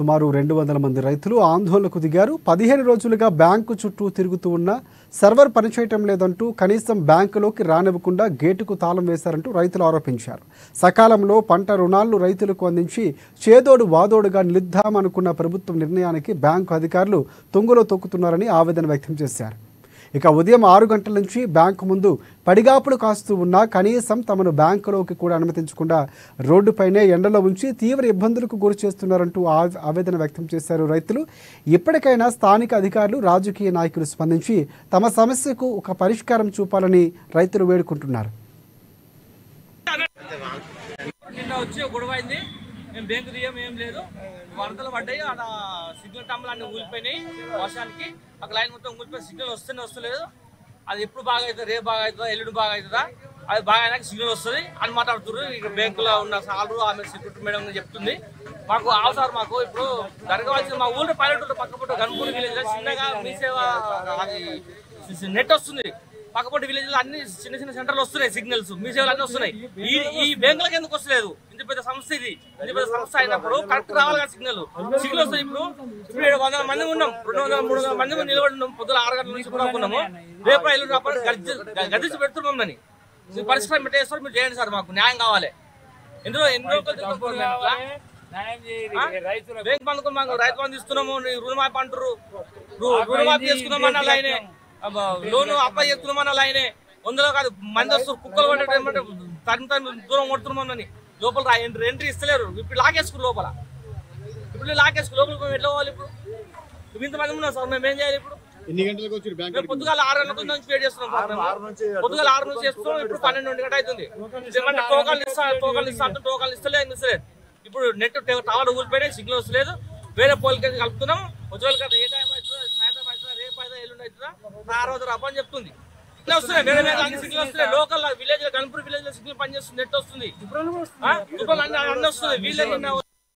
సుమారు 200 మంది రైతులు ఆందోళనకు దిగారు. 15 రోజులుగా బ్యాంకు చుట్టూ తిరుగుతూ ఉన్న సర్వర్ పనిచేయటం లేదంటూ కనీసం బ్యాంకులోకి రానివ్వకుండా గేటుకు తాళం వేశారంటూ రైతులు ఆరోపించారు. సకాలంలో పంట రుణాలను రైతులకు అందించి చేదోడు వాదోడుగా నిలిద్దామనుకున్న ప్రభుత్వం నిర్ణయానికి బ్యాంకు అధికారులు తుంగలో తొక్కుతున్నారని ఆవేదన వ్యక్తం చేశారు. ఇక ఉదయం 6 గంటల నుంచి బ్యాంకు ముందు పడిగాపులు కాస్తూ ఉన్నా కనీసం తమను బ్యాంకులోకి కూడా అనుమతించకుండా రోడ్డుపైనే ఎండలో ఉంచి తీవ్ర ఇబ్బందులకు గురి చేస్తున్నారంటూ ఆవేదన వ్యక్తం చేశారు రైతులు. ఇప్పటికైనా స్థానిక అధికారులు, రాజకీయ నాయకులు స్పందించి తమ సమస్యకు ఒక పరిష్కారం చూపాలని రైతులు వేడుకుంటున్నారు. మేము బ్యాంకు తీయం ఏం లేదు, వరదలు పడ్డాయి, అక్కడ సిగ్నల్ టంబులు అన్నీ ఊలిపోయినాయి వర్షానికి. అక్కడ లైన్ మొత్తం ఊలిపోయి సిగ్నల్ వస్తలేదు. అది ఎప్పుడు బాగా అవుతుంది, రేపు బాగా అవుతుందా, ఎల్లుండి బాగా అవుతుందా, అది బాగా అయినాక సిగ్నల్ వస్తుంది అని మాట్లాడుతున్నారు. ఇక బ్యాంకులో ఉన్న సార్లు ఆమె సెక్యూరిటీ మేడం చెప్తుంది. మాకు అవసరం, మాకు ఇప్పుడు జరగవలసిన మా ఊళ్ళో పల్లెటూరు పక్కపొట్టు గన్పూర్ విలేజ్ చిన్నగా మీ సేవ అది నెట్ వస్తుంది. పక్కపొట్టి విలేజ్ లో అన్ని చిన్న చిన్న సెంటర్లు వస్తున్నాయి, సిగ్నల్స్ మీ సేవలు అన్ని వస్తున్నాయి. ఈ బ్యాంకులకు ఎందుకు వస్తలేదు? ఇంత పెద్ద సంస్థ ఇది, ఇంత పెద్ద సంస్థ అయినప్పుడు కరెక్ట్ రావాలి కదా సిగ్నల్ వస్తుంది. ఇప్పుడు 100 మంది ఉన్నాం, 200-300 మంది నిలబడి ఉన్నాం. పొద్దున 6 గంటల నుంచి కూడా ఉన్నాము. రేపు ఎల్లుండి గదించి పెడుతున్నాం. అని పరిష్కారం పెట్టేస్తారు, మీరు చేయండి సార్, మాకు న్యాయం కావాలి. ఎందులో బ్యాంక్ బంధుకు మాకు రైతు బంధు ఇస్తున్నాము, రుణమాఫీ అంటారు, రుణమాఫీ చేసుకున్నామన్న లైనే, లోను అప్లై చేస్తున్నామన్న లైనే. వందలో కాదు మంది వస్తారు, కుక్కలు పడ్డేమంటే తను దూరం కొడుతున్నామని లోపల ఎంట్రీ ఇస్తలేరు. ఇప్పుడు లాకేసుకుని లోపల, ఇప్పుడు లాకేసుకుని లోపలికి ఎట్లా పోవాలి? ఇప్పుడు ఇంతమంది ఉన్నాం సార్, మేము ఏం చేయాలి? ఇప్పుడు పొద్దుగాల 6 గంటల నుంచి వెయిట్ చేస్తున్నాం సార్. పొద్దుగాల 6 నుంచి చేస్తున్నాం, ఇప్పుడు 12 గంట అవుతుంది. టోకన్లు ఇస్తలేదు. ఇప్పుడు నెట్ టవర్ ఊరిపోయినాయి, సిగ్నల్ వస్తలేదు. వేరే పోలికైతే కలుపుతున్నాం. ఉజ్వల్ గారు ఏ టైం అవుతుందో, సాయంత్రం అవుతుందా, రేపు అవుతుందా, ఎల్లుండి అవుతుందా, ఆ రోజు రప్పని చెప్తుంది. వస్తున్నాయి వేరే వేరే అన్ని సిగ్నల్ వస్తున్నాయి. లోకల్ విలేజ్ గన్పూర్ విలేజ్ లో సిగ్నల్ పనిచేస్తుంది, నెట్ వస్తుంది, అన్ని వస్తుంది. వీళ్ళే